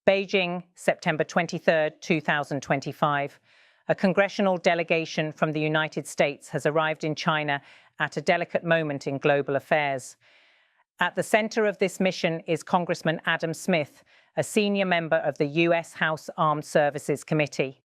Beijing, September 23, 2025. A congressional delegation from the United States has arrived in China at a delicate moment in global affairs. At the center of this mission is Congressman Adam Smith, a senior member of the U.S. House Armed Services Committee.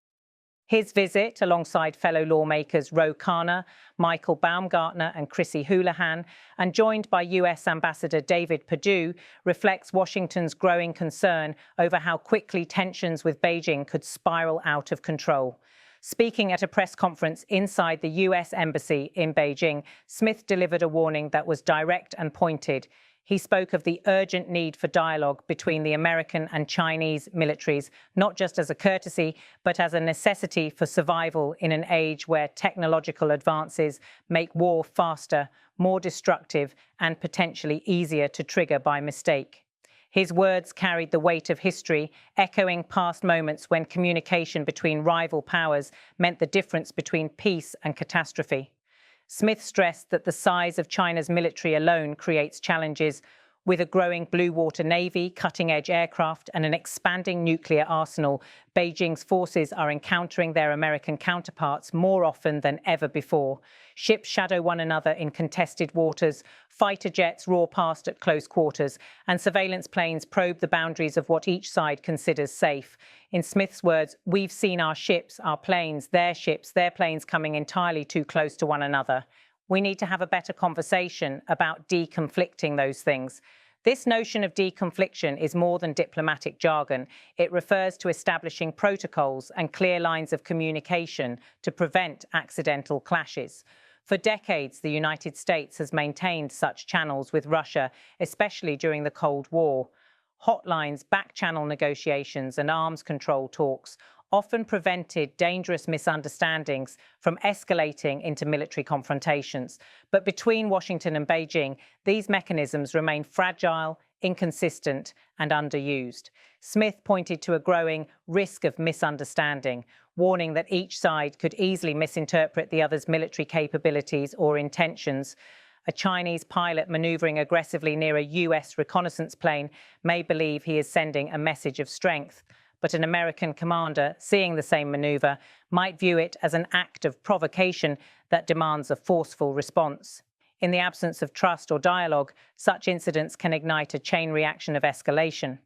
His visit, alongside fellow lawmakers Ro Khanna, Michael Baumgartner and Chrissy Houlihan, and joined by U.S. Ambassador David Perdue, reflects Washington's growing concern over how quickly tensions with Beijing could spiral out of control. Speaking at a press conference inside the U.S. Embassy in Beijing, Smith delivered a warning that was direct and pointed. He spoke of the urgent need for dialogue between the American and Chinese militaries, not just as a courtesy, but as a necessity for survival in an age where technological advances make war faster, more destructive, and potentially easier to trigger by mistake. His words carried the weight of history, echoing past moments when communication between rival powers meant the difference between peace and catastrophe. Smith stressed that the size of China's military alone creates challenges. With a growing blue water navy, cutting-edge aircraft, and an expanding nuclear arsenal, Beijing's forces are encountering their American counterparts more often than ever before. Ships shadow one another in contested waters, fighter jets roar past at close quarters, and surveillance planes probe the boundaries of what each side considers safe. In Smith's words, "We've seen our ships, our planes, their ships, their planes coming entirely too close to one another. We need to have a better conversation about deconflicting those things." This notion of deconfliction is more than diplomatic jargon. It refers to establishing protocols and clear lines of communication to prevent accidental clashes. For decades, the United States has maintained such channels with Russia, especially during the Cold War. Hotlines, back-channel negotiations, and arms control talks often prevented dangerous misunderstandings from escalating into military confrontations. But between Washington and Beijing, these mechanisms remain fragile, inconsistent, and underused. Smith pointed to a growing risk of misunderstanding, warning that each side could easily misinterpret the other's military capabilities or intentions. A Chinese pilot maneuvering aggressively near a U.S. reconnaissance plane may believe he is sending a message of strength, but an American commander, seeing the same maneuver, might view it as an act of provocation that demands a forceful response. In the absence of trust or dialogue, such incidents can ignite a chain reaction of escalation.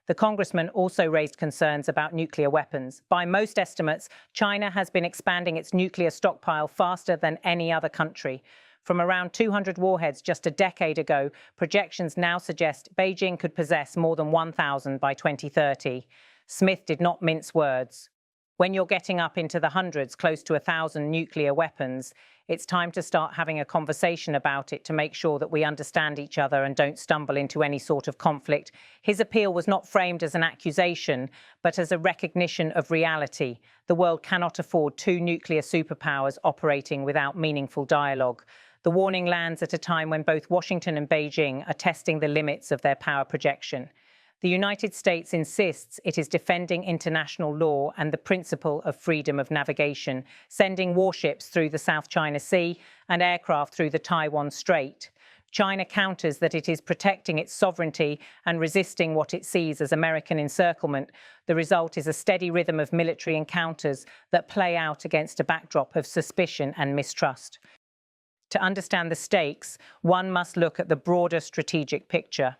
The congressman also raised concerns about nuclear weapons. By most estimates, China has been expanding its nuclear stockpile faster than any other country. From around 200 warheads just a decade ago, projections now suggest Beijing could possess more than 1,000 by 2030. Smith did not mince words. When you're getting up into the hundreds, close to 1,000 nuclear weapons, it's time to start having a conversation about it to make sure that we understand each other and don't stumble into any sort of conflict. His appeal was not framed as an accusation, but as a recognition of reality. The world cannot afford two nuclear superpowers operating without meaningful dialogue. The warning lands at a time when both Washington and Beijing are testing the limits of their power projection. The United States insists it is defending international law and the principle of freedom of navigation, sending warships through the South China Sea and aircraft through the Taiwan Strait. China counters that it is protecting its sovereignty and resisting what it sees as American encirclement. The result is a steady rhythm of military encounters that play out against a backdrop of suspicion and mistrust. To understand the stakes, one must look at the broader strategic picture.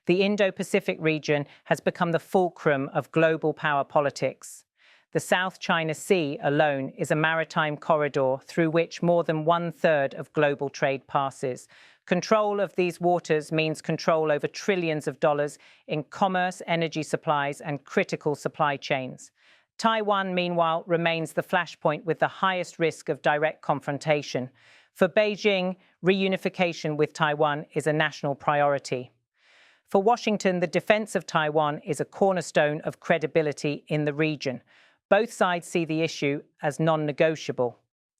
The Indo-Pacific region has become the fulcrum of global power politics. The South China Sea alone is a maritime corridor through which more than 1/3 of global trade passes. Control of these waters means control over trillions of dollars in commerce, energy supplies, and critical supply chains. Taiwan, meanwhile, remains the flashpoint with the highest risk of direct confrontation. For Beijing, reunification with Taiwan is a national priority. For Washington, the defense of Taiwan is a cornerstone of credibility in the region. Both sides see the issue as non-negotiable.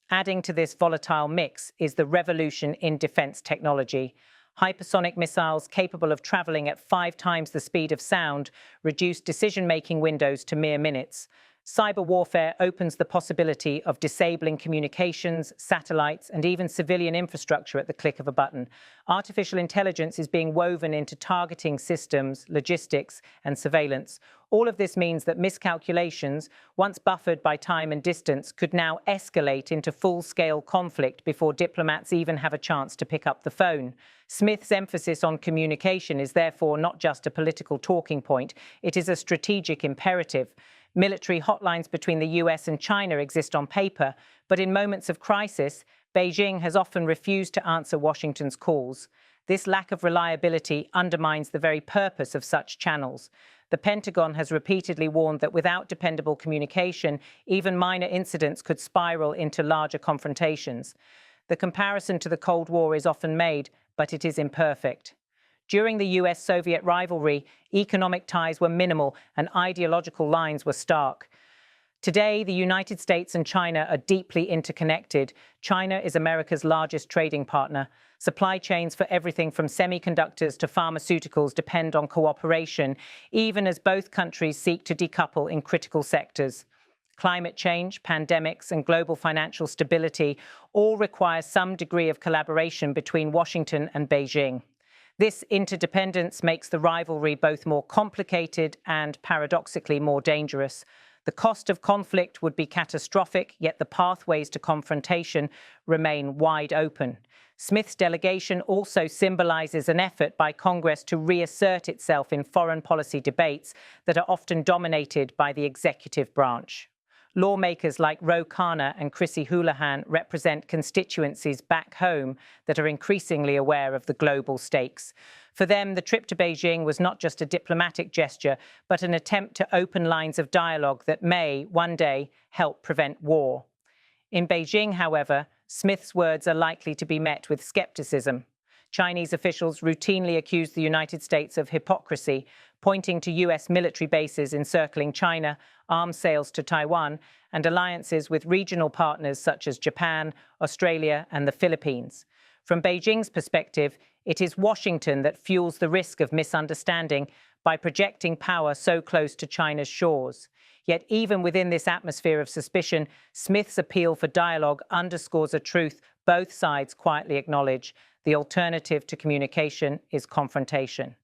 Adding to this volatile mix is the revolution in defense technology. Hypersonic missiles capable of traveling at 5 times the speed of sound reduce decision-making windows to mere minutes. Cyber warfare opens the possibility of disabling communications, satellites, and even civilian infrastructure at the click of a button. Artificial intelligence is being woven into targeting systems, logistics, and surveillance. All of this means that miscalculations, once buffered by time and distance, could now escalate into full-scale conflict before diplomats even have a chance to pick up the phone. Smith's emphasis on communication is therefore not just a political talking point, it is a strategic imperative. Military hotlines between the US and China exist on paper, but in moments of crisis, Beijing has often refused to answer Washington's calls. This lack of reliability undermines the very purpose of such channels. The Pentagon has repeatedly warned that without dependable communication, even minor incidents could spiral into larger confrontations. The comparison to the Cold War is often made, but it is imperfect. During the US-Soviet rivalry, economic ties were minimal and ideological lines were stark. Today, the United States and China are deeply interconnected. China is America's largest trading partner. Supply chains for everything from semiconductors to pharmaceuticals depend on cooperation, even as both countries seek to decouple in critical sectors. Climate change, pandemics, and global financial stability all require some degree of collaboration between Washington and Beijing. This interdependence makes the rivalry both more complicated and, paradoxically, more dangerous. The cost of conflict would be catastrophic, yet the pathways to confrontation remain wide open. Smith's delegation also symbolizes an effort by Congress to reassert itself in foreign policy debates that are often dominated by the executive branch. Lawmakers like Ro Khanna and Chrissy Houlihan represent constituencies back home that are increasingly aware of the global stakes. For them, the trip to Beijing was not just a diplomatic gesture, but an attempt to open lines of dialogue that may, one day, help prevent war. In Beijing, however, Smith's words are likely to be met with skepticism. Chinese officials routinely accuse the United States of hypocrisy, pointing to US military bases encircling China, arms sales to Taiwan, and alliances with regional partners such as Japan, Australia, and the Philippines. From Beijing's perspective, it is Washington that fuels the risk of misunderstanding by projecting power so close to China's shores. Yet even within this atmosphere of suspicion, Smith's appeal for dialogue underscores a truth both sides quietly acknowledge: the alternative to communication is confrontation.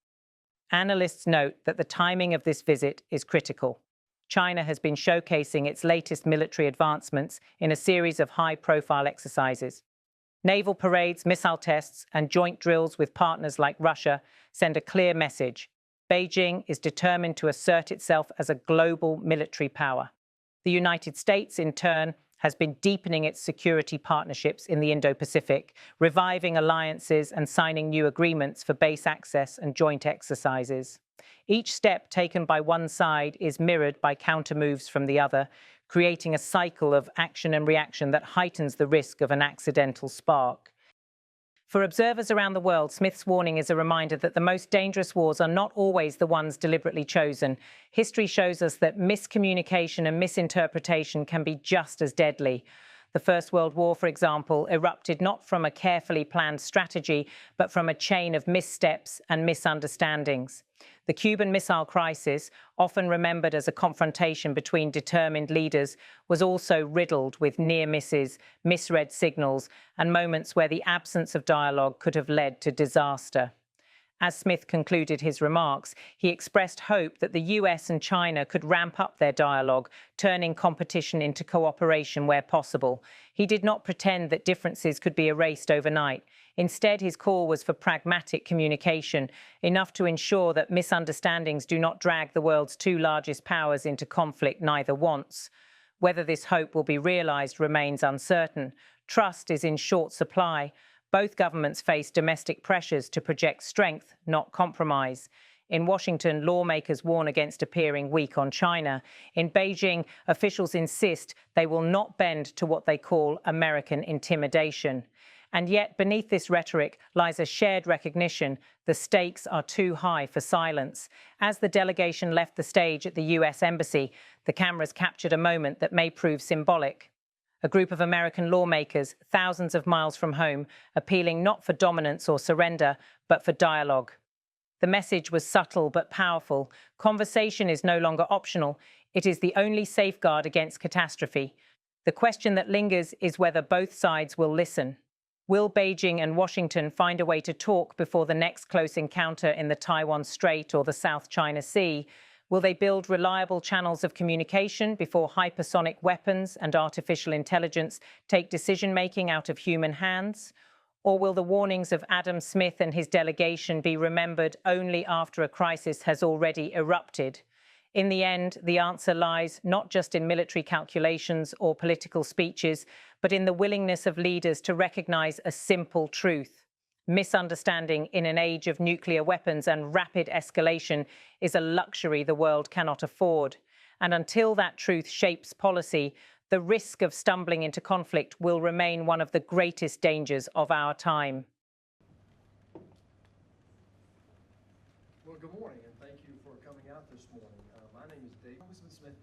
Analysts note that the timing of this visit is critical. China has been showcasing its latest military advancements in a series of high-profile exercises. Naval parades, missile tests, and joint drills with partners like Russia send a clear message: Beijing is determined to assert itself as a global military power. The United States, in turn, has been deepening its security partnerships in the Indo-Pacific, reviving alliances and signing new agreements for base access and joint exercises. Each step taken by one side is mirrored by counter-moves from the other, creating a cycle of action and reaction that heightens the risk of an accidental spark. For observers around the world, Smith's warning is a reminder that the most dangerous wars are not always the ones deliberately chosen. History shows us that miscommunication and misinterpretation can be just as deadly. The First World War, for example, erupted not from a carefully planned strategy, but from a chain of missteps and misunderstandings. The Cuban Missile Crisis, often remembered as a confrontation between determined leaders, was also riddled with near misses, misread signals, and moments where the absence of dialogue could have led to disaster. As Smith concluded his remarks, he expressed hope that the US and China could ramp up their dialogue, turning competition into cooperation where possible. He did not pretend that differences could be erased overnight. Instead, his call was for pragmatic communication, enough to ensure that misunderstandings do not drag the world's two largest powers into conflict neither wants. Whether this hope will be realized remains uncertain. Trust is in short supply. Both governments face domestic pressures to project strength, not compromise. In Washington, lawmakers warn against appearing weak on China. In Beijing, officials insist they will not bend to what they call American intimidation. And yet, beneath this rhetoric lies a shared recognition the stakes are too high for silence. As the delegation left the stage at the US Embassy, the cameras captured a moment that may prove symbolic. A group of American lawmakers, thousands of miles from home, appealing not for dominance or surrender, but for dialogue. The message was subtle but powerful. Conversation is no longer optional. It is the only safeguard against catastrophe. The question that lingers is whether both sides will listen. Will Beijing and Washington find a way to talk before the next close encounter in the Taiwan Strait or the South China Sea? Will they build reliable channels of communication before hypersonic weapons and artificial intelligence take decision-making out of human hands? Or will the warnings of Adam Smith and his delegation be remembered only after a crisis has already erupted? In the end, the answer lies not just in military calculations or political speeches, but in the willingness of leaders to recognize a simple truth. Misunderstanding in an age of nuclear weapons and rapid escalation is a luxury the world cannot afford. And until that truth shapes policy, the risk of stumbling into conflict will remain one of the greatest dangers of our time. Well, good morning, and thank you for coming out this morning. My name is Dave. Congressman Smith,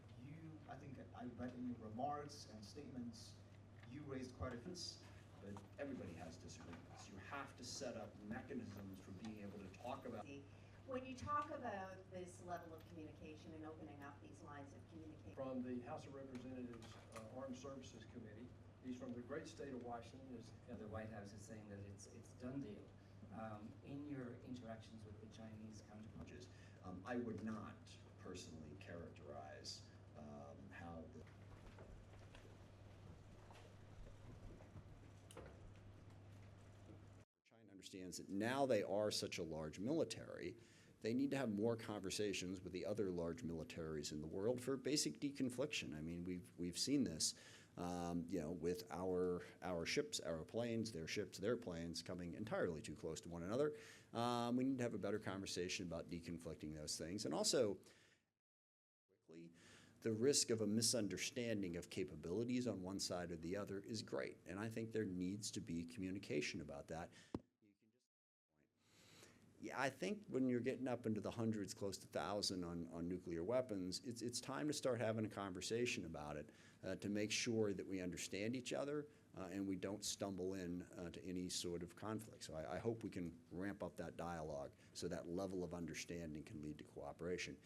I think I read in your remarks and statements, you raised quite a few, but everybody has disagreements. You have to set up mechanisms for being able to talk about. When you talk about this level of communication and opening up these lines of communication. From the House of Representatives Armed Services Committee, he's from the great state of Washington. The White House is saying that it's done deal. In your interactions with the Chinese counterparts, I would not personally characterize how China understands that now they are such a large military, they need to have more conversations with the other large militaries in the world for basic deconfliction. I mean, we've seen this, with our ships, our planes, their ships, their planes coming entirely too close to one another. We need to have a better conversation about deconflicting those things, and also the risk of a misunderstanding of capabilities on one side or the other is great, and I think there needs to be communication about that. Yeah, I think when you're getting up into the hundreds, close to 1,000 on nuclear weapons, it's time to start having a conversation about it to make sure that we understand each other and we don't stumble in to any sort of conflict. So I hope we can ramp up that dialogue so that level of understanding can lead to cooperation.